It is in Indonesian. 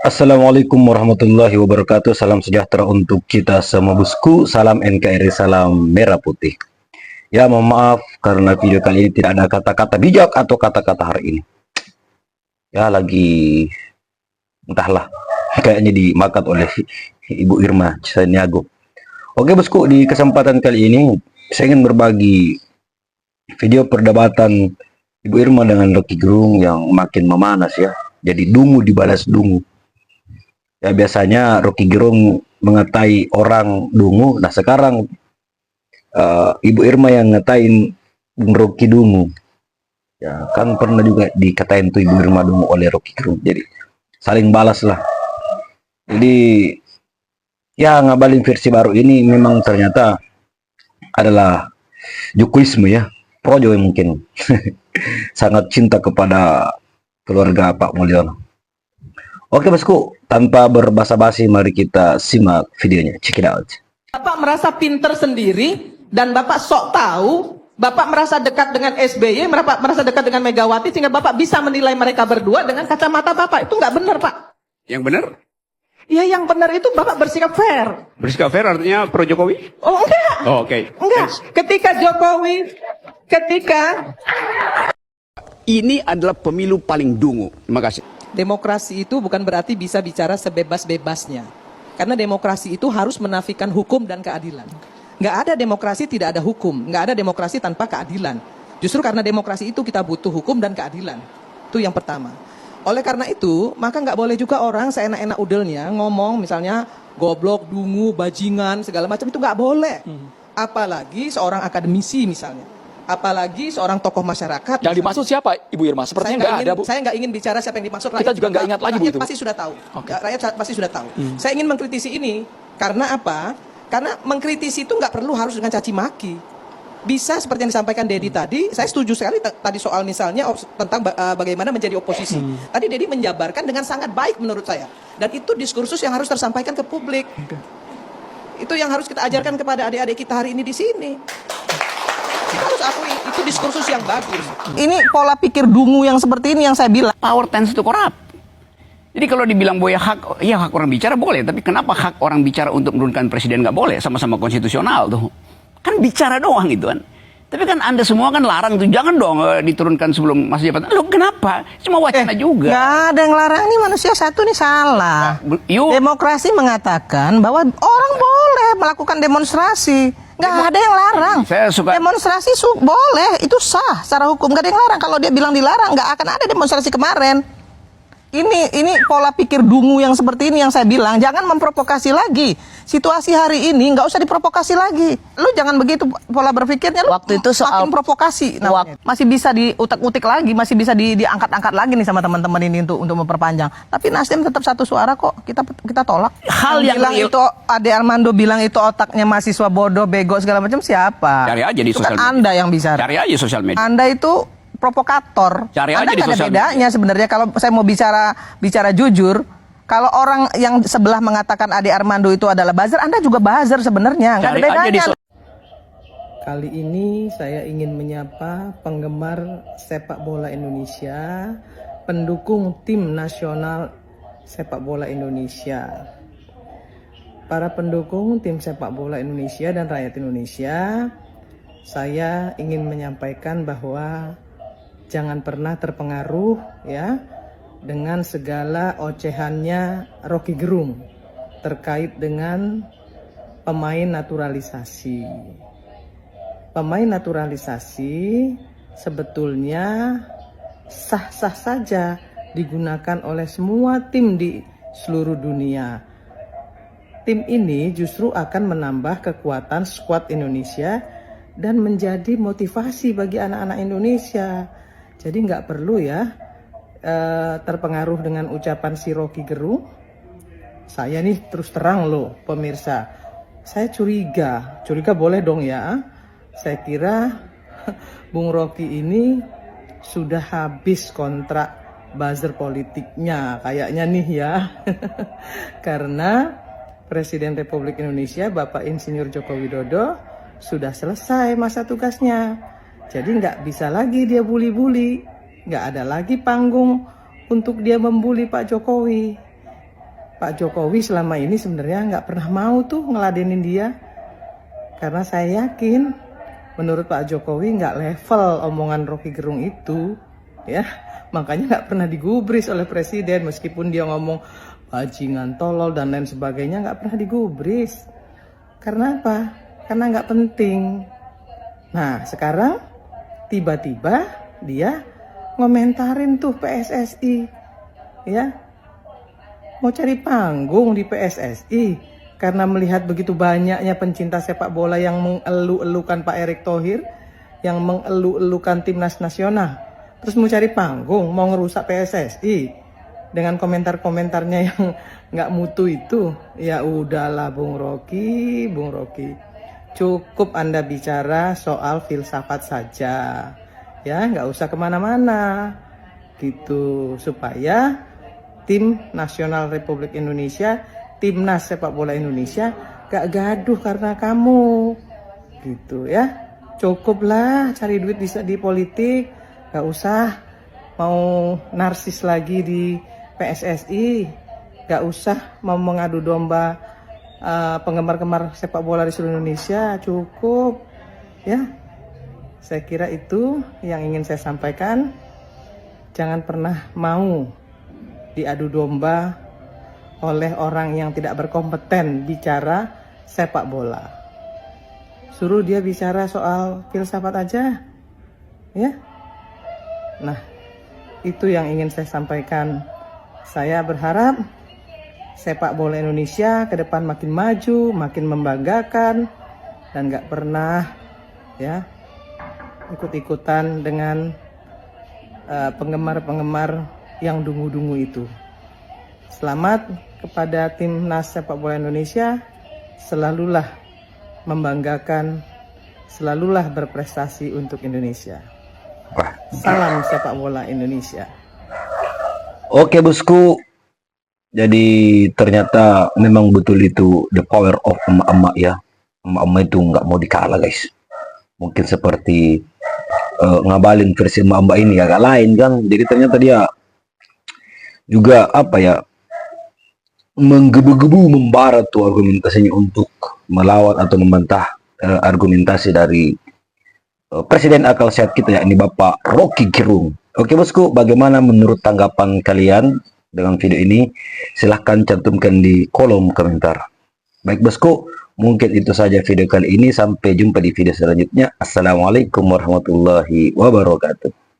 Assalamualaikum warahmatullahi wabarakatuh. Salam sejahtera untuk kita semua bosku. Salam NKRI, salam merah putih. Ya, mohon maaf karena video kali ini tidak ada kata-kata bijak atau kata-kata hari ini. Ya, lagi entahlah, kayaknya dimakan oleh Ibu Irma Caniago. Oke bosku, di kesempatan kali ini saya ingin berbagi video perdebatan Ibu Irma dengan Rocky Gerung yang makin memanas ya. Jadi dungu dibalas dungu. Ya biasanya Rocky Gerung mengatai orang dungu. Nah sekarang Ibu Irma yang ngatain Bung Rocky dungu. Ya kan pernah juga dikatain tuh Ibu Irma dungu oleh Rocky Gerung. Jadi saling balas lah. Jadi ya ngabalin versi baru ini memang ternyata adalah Jokowisme ya. Projo yang mungkin sangat cinta kepada keluarga Pak Mulyono. Oke bosku, tanpa berbasa-basi mari kita simak videonya. Check it out. Bapak merasa pinter sendiri dan Bapak sok tahu, Bapak merasa dekat dengan SBY, Bapak merasa dekat dengan Megawati sehingga Bapak bisa menilai mereka berdua dengan kacamata Bapak. Itu nggak benar, Pak. Yang benar? Ya yang benar itu Bapak bersikap fair. Bersikap fair artinya pro Jokowi? Oh enggak. Oh, oke. Enggak. Ketika Ini adalah pemilu paling dungu. Terima kasih. demokrasi itu bukan berarti bisa bicara sebebas-bebasnya. Karena demokrasi itu harus menafikan hukum dan keadilan. Nggak ada demokrasi tidak ada hukum. Nggak ada demokrasi tanpa keadilan. Justru karena demokrasi itu kita butuh hukum dan keadilan. Itu yang pertama. Oleh karena itu, maka nggak boleh juga orang seenak-enak udelnya ngomong misalnya goblok, dungu, bajingan, segala macam itu nggak boleh. Apalagi seorang akademisi misalnya. Apalagi seorang tokoh masyarakat. Yang dimaksud siapa, Ibu Irma? Sepertinya nggak ada, Bu. Saya nggak ingin bicara siapa yang dimaksud. Kita juga nggak ingat lagi, Bu, rakyat itu. pasti sudah tahu. Oke. Rakyat pasti sudah tahu. Saya ingin mengkritisi ini karena apa? Karena mengkritisi itu nggak perlu harus dengan caci maki. Bisa seperti yang disampaikan Dedi tadi, saya setuju sekali tadi soal misalnya tentang bagaimana menjadi oposisi. Tadi Dedi menjabarkan dengan sangat baik menurut saya. Dan itu diskursus yang harus tersampaikan ke publik. Itu yang harus kita ajarkan kepada adik-adik kita hari ini di sini. Kita harus akui, itu diskursus yang bagus. Ini pola pikir dungu yang seperti ini yang saya bilang. Power tends to corrupt. Jadi kalau dibilang bahwa hak orang bicara boleh, tapi kenapa hak orang bicara untuk menurunkan presiden nggak boleh? Sama-sama konstitusional tuh. Kan bicara doang itu kan. Tapi kan Anda semua kan larang tuh, jangan dong diturunkan sebelum masa jabatan. Loh kenapa? Cuma wacana juga. Nggak ada yang larang, ini manusia satu nih salah. Demokrasi mengatakan bahwa orang boleh melakukan demonstrasi. Nggak ada yang larang. Saya suka Demonstrasi boleh, itu sah secara hukum. Nggak ada yang larang. Kalau dia bilang dilarang, nggak akan ada demonstrasi kemarin. Ini pola pikir dungu yang seperti ini yang saya bilang, jangan memprovokasi lagi. Situasi hari ini nggak usah diprovokasi lagi. Lu jangan begitu pola berpikirnya. Lu Waktu itu soal makin provokasi. Masih bisa diutak-utik lagi, masih bisa diangkat-angkat lagi nih sama teman-teman ini untuk memperpanjang. Tapi Nasdem tetap satu suara kok. Kita tolak. Hal yang bilang itu Ade Armando bilang itu otaknya mahasiswa bodoh, bego segala macam siapa? Cari aja di Itu sosial kan media. Anda yang bicara. Cari aja sosial media. Anda itu provokator. Cari Anda aja di nggak ada sosial bedanya sebenarnya kalau saya mau bicara jujur. Kalau orang yang sebelah mengatakan Ade Armando itu adalah buzzer, Anda juga buzzer sebenarnya. Nggak ada Cari aja di bedanya. sosial. Kali ini saya ingin menyapa penggemar sepak bola Indonesia, pendukung tim nasional sepak bola Indonesia. Para pendukung tim sepak bola Indonesia dan rakyat Indonesia, saya ingin menyampaikan bahwa jangan pernah terpengaruh ya dengan segala ocehannya Rocky Gerung terkait dengan pemain naturalisasi. Pemain naturalisasi sebetulnya sah-sah saja digunakan oleh semua tim di seluruh dunia. Tim ini justru akan menambah kekuatan skuad Indonesia dan menjadi motivasi bagi anak-anak Indonesia. Jadi nggak perlu ya terpengaruh dengan ucapan si Rocky Gerung. Saya nih terus terang loh pemirsa, saya curiga boleh dong ya. Saya kira Bung Rocky ini sudah habis kontrak buzzer politiknya kayaknya nih ya. Karena Presiden Republik Indonesia Bapak Insinyur Joko Widodo sudah selesai masa tugasnya. Jadi nggak bisa lagi dia bully-bully. Nggak ada lagi panggung untuk dia membuli Pak Jokowi. Pak Jokowi selama ini sebenarnya nggak pernah mau tuh ngeladenin dia. Karena saya yakin menurut Pak Jokowi nggak level omongan Rocky Gerung itu, ya. Makanya nggak pernah digubris oleh presiden, meskipun dia ngomong bajingan, tolol dan lain sebagainya, nggak pernah digubris. Karena apa? Karena nggak penting. Nah sekarang tiba-tiba dia ngomentarin tuh PSSI, ya. Mau cari panggung di PSSI karena melihat begitu banyaknya pencinta sepak bola yang mengeluh-elukan Pak Erick Thohir, yang mengeluh-elukan timnas nasional. Terus mau cari panggung, mau ngerusak PSSI dengan komentar-komentarnya yang nggak mutu itu. Ya udahlah Bung Rocky, cukup Anda bicara soal filsafat saja, ya nggak usah kemana-mana, gitu, supaya tim nasional Republik Indonesia, timnas sepak bola Indonesia gak gaduh karena kamu, gitu ya. Cukuplah cari duit di politik, gak usah mau narsis lagi di PSSI, gak usah mau mengadu domba penggemar-gemar sepak bola di seluruh Indonesia. Cukup ya. Saya kira itu yang ingin saya sampaikan. Jangan pernah mau diadu domba oleh orang yang tidak berkompeten bicara sepak bola. Suruh dia bicara soal filsafat aja, ya. Nah, itu yang ingin saya sampaikan. Saya berharap sepak bola Indonesia ke depan makin maju, makin membanggakan, dan gak pernah ya ikut-ikutan dengan penggemar-penggemar yang dungu-dungu itu. Selamat kepada timnas sepak bola Indonesia, selalulah membanggakan, selalulah berprestasi untuk Indonesia. Wah. Salam sepak bola Indonesia. Oke bosku, jadi ternyata memang betul itu the power of emak-emak ya. Emak-emak itu nggak mau dikalah guys. Mungkin seperti ngabalin versi emak-emak ini agak lain kan. Jadi ternyata dia juga apa ya, menggebu-gebu membara tuh argumentasinya untuk melawan atau membantah argumentasi dari Presiden akal sehat kita yakni Bapak Rocky Gerung. Oke bosku, bagaimana menurut tanggapan kalian dengan video ini? Silahkan cantumkan di kolom komentar. Baik bosku, mungkin itu saja video kali ini. Sampai jumpa di video selanjutnya. Assalamualaikum warahmatullahi wabarakatuh.